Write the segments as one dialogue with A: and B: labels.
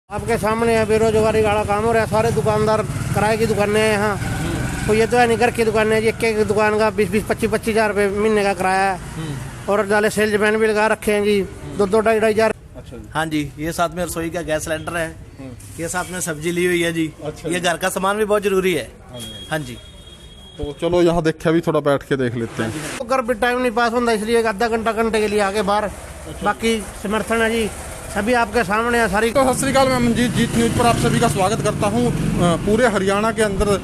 A: आपके सामने है बेरोजगारी वाला काम हो रहा है। सारे दुकानदार किराए की दुकानें हैं यहाँ। तो ये तो है नहीं, घर की दुकान है जी। एक दुकान का 20-25 हज़ार रुपये महीने का किराया है। और डाले सेल्समैन भी लगा रखे हैं जी, 2-2-2.5 हज़ार।
B: अच्छा जी।
C: हाँ जी, ये साथ में रसोई का गैस सिलेंडर है, ये साथ में सब्जी ली हुई है जी।
B: अच्छा
C: ये घर का सामान भी बहुत जरूरी है। हाँ जी।
B: तो चलो यहाँ देखा भी थोड़ा बैठ के देख लेते हैं।
A: तो घर पे टाइम नहीं पास होता, इसलिए आधा घंटे के लिए आगे बाहर। बाकी समर्थन है जी, सभी आपके सामने है सारी।
B: तो सत श्री अकाल, मैं मनजीत जीत न्यूज पर आप सभी का स्वागत करता हूँ। पूरे हरियाणा के अंदर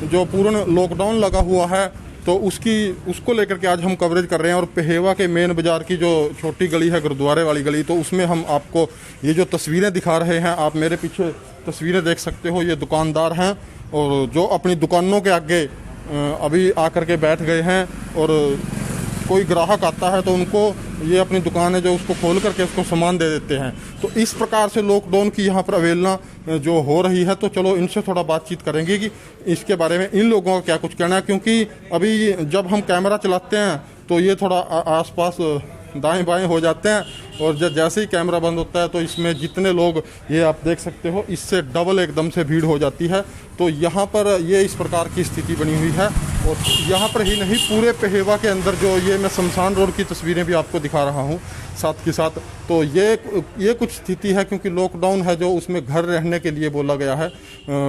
B: जो पूर्ण लॉकडाउन लगा हुआ है, तो उसको लेकर के आज हम कवरेज कर रहे हैं। और पेहेवा के मेन बाजार की जो छोटी गली है, गुरुद्वारे वाली गली, तो उसमें हम आपको ये जो तस्वीरें दिखा रहे हैं। आप मेरे पीछे तस्वीरें देख सकते हो, ये दुकानदार हैं और जो अपनी दुकानों के आगे अभी आकर के बैठ गए हैं। और कोई ग्राहक आता है तो उनको ये अपनी दुकान है जो उसको खोल करके उसको सामान दे देते हैं। तो इस प्रकार से लॉकडाउन की यहाँ पर अवहेलना जो हो रही है, तो चलो इनसे थोड़ा बातचीत करेंगे कि इसके बारे में इन लोगों का क्या कुछ कहना है। क्योंकि अभी जब हम कैमरा चलाते हैं तो ये थोड़ा आसपास दाएं बाएं हो जाते हैं, और जब जैसे ही कैमरा बंद होता है तो इसमें जितने लोग ये आप देख सकते हो, इससे डबल एकदम से भीड़ हो जाती है। तो यहाँ पर ये इस प्रकार की स्थिति बनी हुई है। और यहाँ पर ही नहीं, पूरे पेहेवा के अंदर जो ये मैं शमशान रोड की तस्वीरें भी आपको दिखा रहा हूँ साथ के साथ। तो ये कुछ स्थिति है, क्योंकि लॉकडाउन है जो उसमें घर रहने के लिए बोला गया है।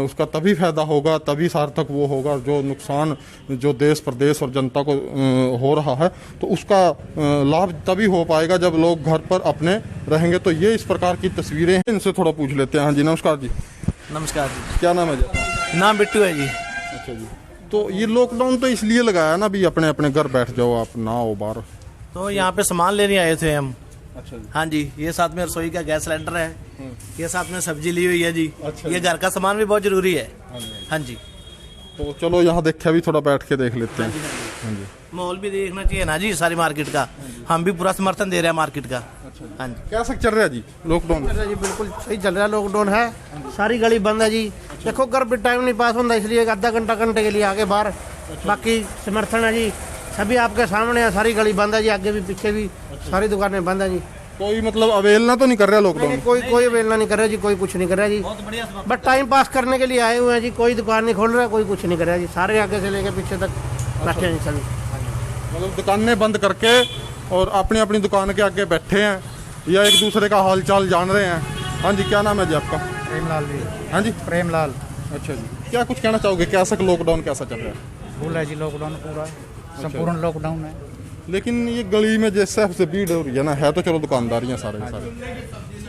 B: उसका तभी फायदा होगा, तभी सार्थक वो होगा। जो नुकसान जो देश प्रदेश और जनता को हो रहा है, तो उसका लाभ तभी हो पाएगा जब लोग घर पर अपने रहेंगे। तो ये इस प्रकार की तस्वीरें हैं, इनसे थोड़ा पूछ लेते हैं। हाँ जी, नमस्कार जी।
C: नमस्कार जी।
B: क्या नाम है जी?
C: नाम बिट्टू है जी।
B: अच्छा जी। तो ये लॉकडाउन तो इसलिए लगाया ना, भी अपने अपने घर बैठ जाओ, आप ना हो बाहर।
C: तो यहाँ पे सामान लेने आए थे हम।
B: अच्छा जी।
C: हाँ जी, ये साथ में रसोई का गैस सिलेंडर है, ये साथ में सब्जी ली हुई है जी।
B: अच्छा
C: ये घर का सामान भी बहुत जरूरी है। हाँ जी।
B: तो चलो यहाँ देखा भी थोड़ा बैठ के देख लेते हैं। हाँ जी।
C: माहौल भी देखना चाहिए ना जी, सारी मार्केट का। हम भी पूरा समर्थन दे रहे हैं मार्केट का। हाँ जी।
B: कैसा चल रहा है जी लॉकडाउन?
A: जी बिल्कुल सही चल रहा है। लॉकडाउन है, सारी गली बंद है जी। देखो घर पे टाइम नहीं पास होता, इसलिए आधा घंटे के लिए आगे बाहर। बाकी समर्थन है जी, सभी आपके सामने है। सारी गली बंद है जी, आगे भी पीछे भी सारी दुकानें बंद है जी।
B: कोई मतलब अवेलना तो नहीं कर रहा लॉकडाउन?
A: कोई अवेलना नहीं कर रहा जी, कोई कुछ नहीं कर रहा जी। बस टाइम पास करने के लिए आए हुए हैं जी। कोई दुकान नहीं खोल रहा, कोई कुछ नहीं कर रहा जी। सारे आगे से लेकर पीछे तक बैठे हैं सभी।
B: मतलब दुकानें बंद करके और अपनी अपनी दुकान के आगे बैठे हैं, या एक दूसरे का हाल चाल जान रहे हैं। हाँ जी, क्या नाम है जी आपका?
D: प्रेमलाल जी।
B: हाँ जी,
D: प्रेमलाल।
B: अच्छा जी। क्या कुछ कहना चाहोगे, कैसा लॉकडाउन कैसा चल रहा है?
D: फुल है जी लॉकडाउन, पूरा संपूर्ण लॉकडाउन है।
B: लेकिन ये गली में जैसे सबसे भीड़ हो रही है ना, है तो चलो दुकानदारियाँ सारे सारे,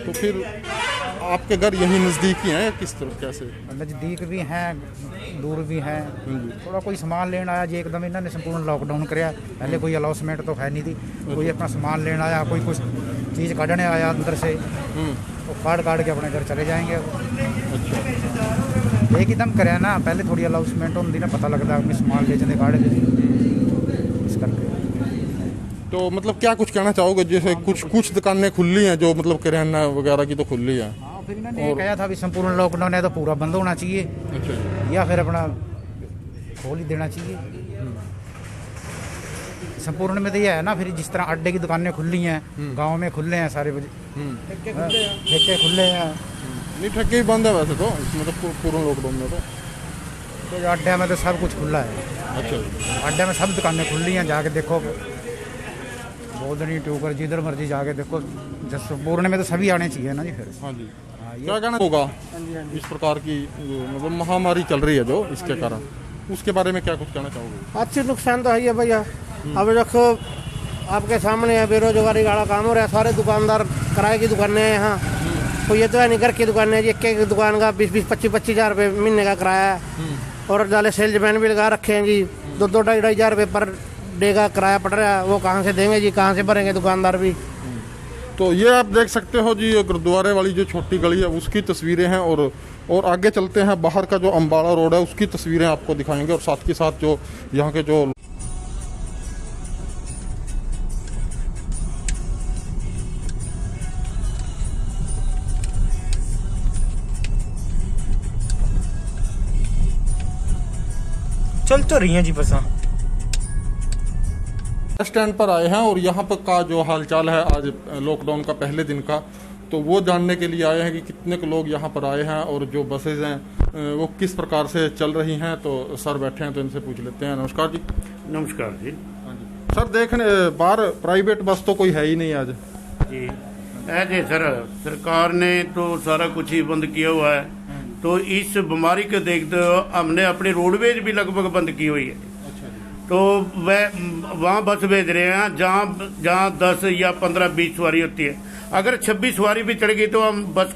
B: तो फिर आपके घर यही नज़दीक ही हैं, किस तरह कैसे?
D: नज़दीक भी हैं, दूर भी हैं। थोड़ा कोई सामान लेना आया जी, एकदम इन्होंने संपूर्ण लॉकडाउन कराया। पहले कोई अलाउंसमेंट तो है नहीं थी। कोई अपना सामान लेना आया, कोई कुछ चीज़ काटने आया अंदर से, तो काट के अपने घर चले जाएंगे। एकदम कराया ना, पहले थोड़ी अलाउंसमेंट होती ना, पता लगता है सामान ले जाते काट के, इस करके।
B: तो मतलब क्या कुछ कहना चाहोगे, जैसे कुछ दुकानें खुली हैं जो मतलब किराना वगैरह की तो खुली हैं?
D: हाँ, फिर इन्होंने ये कहा था भी संपूर्ण लॉकडाउन है तो पूरा बंद होना चाहिए।
B: अच्छा।
D: या फिर अपना खोल ही देना चाहिए। संपूर्ण में तो यह है ना, फिर जिस तरह अड्डे की दुकानें खुली हैं, गांव में खुले हैं सारे, ठेके खुले हैं।
B: नहीं, ठेके ही बंद है वैसे तो, मतलब पूर्ण लॉकडाउन में तो
D: अड्डे में तो सब कुछ खुला है।
B: अच्छा।
D: अड्डे में सब दुकानें खुली हैं, जाके देखो, बोधनी टूकर जिधर मर्जी जाके देखो। संपूर्ण में तो सभी आने चाहिए ना जी फिर।
B: हाँ जी। क्या कहना होगा इस प्रकार की मतलब महामारी चल रही है जो, इसके कारण उसके बारे में क्या कुछ कहना चाहोगे?
A: अच्छी नुकसान तो है ही है भैया। अब देखो आपके सामने है बेरोजगारी वाला काम हो रहा है। सारे दुकानदार किराए की दुकानें हैं यहाँ। तो ये तो है नहीं, घर की दुकानें हैं जी। एक दुकान का 20-25 हज़ार रुपये महीने का किराया है। और डाले सेल्समैन भी लगा रखे हैं जी, 2-2-2.5 हज़ार रुपये पर डे का किराया पड़ रहा है। वो कहाँ से देंगे जी, कहाँ से भरेंगे दुकानदार भी?
B: तो ये आप देख सकते हो जी, गुरुद्वारे वाली जो छोटी गली है उसकी तस्वीरें हैं। और आगे चलते हैं, बाहर का जो अम्बाड़ा रोड है उसकी तस्वीरें आपको दिखाएंगे। और साथ के साथ जो यहाँ के जो
D: चल तो रही हैं जी बसा।
B: स्टैंड पर आए हैं और यहाँ पर का जो हालचाल है आज लॉकडाउन का पहले दिन का, तो वो जानने के लिए आए हैं कि कितने के लोग यहाँ पर आए हैं और जो बसेज हैं वो किस प्रकार से चल रही हैं। तो सर बैठे हैं तो इनसे पूछ लेते हैं। नमस्कार जी।
E: नमस्कार जी।
B: हाँ जी सर, देखने बाहर प्राइवेट बस तो कोई है ही नहीं आज
E: जी। ऐसे सर सरकार ने तो सारा कुछ ही बंद किया हुआ है, तो इस बीमारी को देखते हुए हमने अपनी रोडवेज भी लगभग बंद की हुई है। तो वह वहाँ बस भेज रहे हैं जहाँ 10 या 15-20 सवारी होती है। अगर 26 सवारी भी चढ़ गई तो हम बस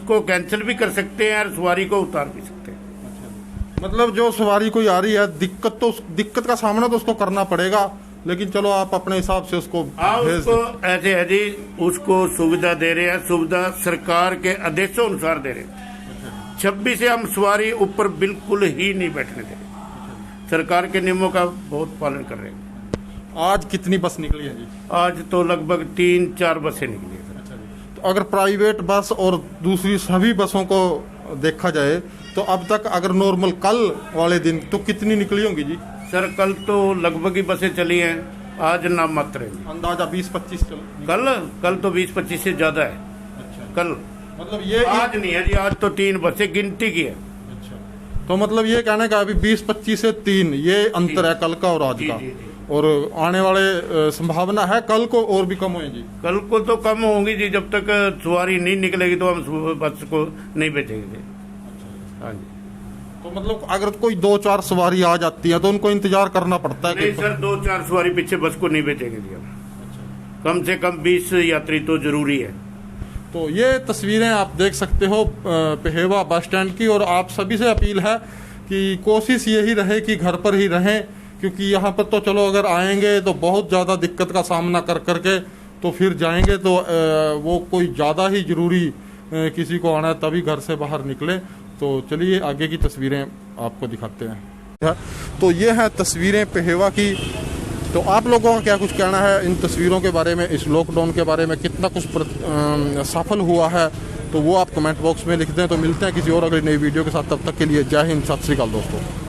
E: को कैंसिल भी कर सकते हैं और सवारी को उतार भी सकते हैं।
B: मतलब जो सवारी कोई आ रही है दिक्कत का सामना तो उसको करना पड़ेगा, लेकिन चलो आप अपने हिसाब से उसको भेज
E: उसको ऐसे है जी, उसको सुविधा दे रहे हैं, सुविधा सरकार के आदेशों अनुसार दे रहे हैं। 26 से हम सवारी ऊपर बिल्कुल ही नहीं बैठने दे रहे, सरकार के नियमों का बहुत पालन कर रहे हैं।
B: आज कितनी बस निकली है जी?
E: आज तो लगभग 3-4 बसें निकली है।
B: तो अगर प्राइवेट बस और दूसरी सभी बसों को देखा जाए तो अब तक अगर नॉर्मल कल वाले दिन तो कितनी निकली होंगी जी?
E: सर कल तो लगभग ही बसें चली हैं, आज नाम मात्र है।
B: अंदाजा 20-25
E: कल तो 20-25 से ज्यादा है। कल
B: मतलब ये
E: आज नहीं है जी, आज तो 3 बसें गिनती की है।
B: तो मतलब ये कहने का अभी 20-25 से 3 ये अंतर है कल का और आज का। और आने वाले संभावना है कल को और भी कम होगी?
E: कल को तो कम होंगी जी, जब तक सवारी नहीं निकलेगी तो हम बस को नहीं बेचेंगे। हाँ जी।
B: तो मतलब अगर कोई 2-4 सवारी आ जाती है तो उनको इंतजार करना पड़ता है?
E: नहीं सर, 2-4 सवारी पीछे बस को नहीं बेचेंगे जी हम। कम से कम 20 यात्री तो जरूरी है।
B: तो ये तस्वीरें आप देख सकते हो पहेवा बस स्टैंड की। और आप सभी से अपील है कि कोशिश यही रहे कि घर पर ही रहें, क्योंकि यहाँ पर तो चलो अगर आएंगे तो बहुत ज़्यादा दिक्कत का सामना कर करके तो फिर जाएंगे तो वो कोई ज़्यादा ही ज़रूरी किसी को आना है तभी घर से बाहर निकले। तो चलिए आगे की तस्वीरें आपको दिखाते हैं। तो ये हैं तस्वीरें पहेवा की। तो आप लोगों का क्या कुछ कहना है इन तस्वीरों के बारे में, इस लॉकडाउन के बारे में, कितना कुछ सफल हुआ है तो वो आप कमेंट बॉक्स में लिख दें। तो मिलते हैं किसी और अगली नई वीडियो के साथ, तब तक के लिए जय हिंद, सत श्री अकाल दोस्तों।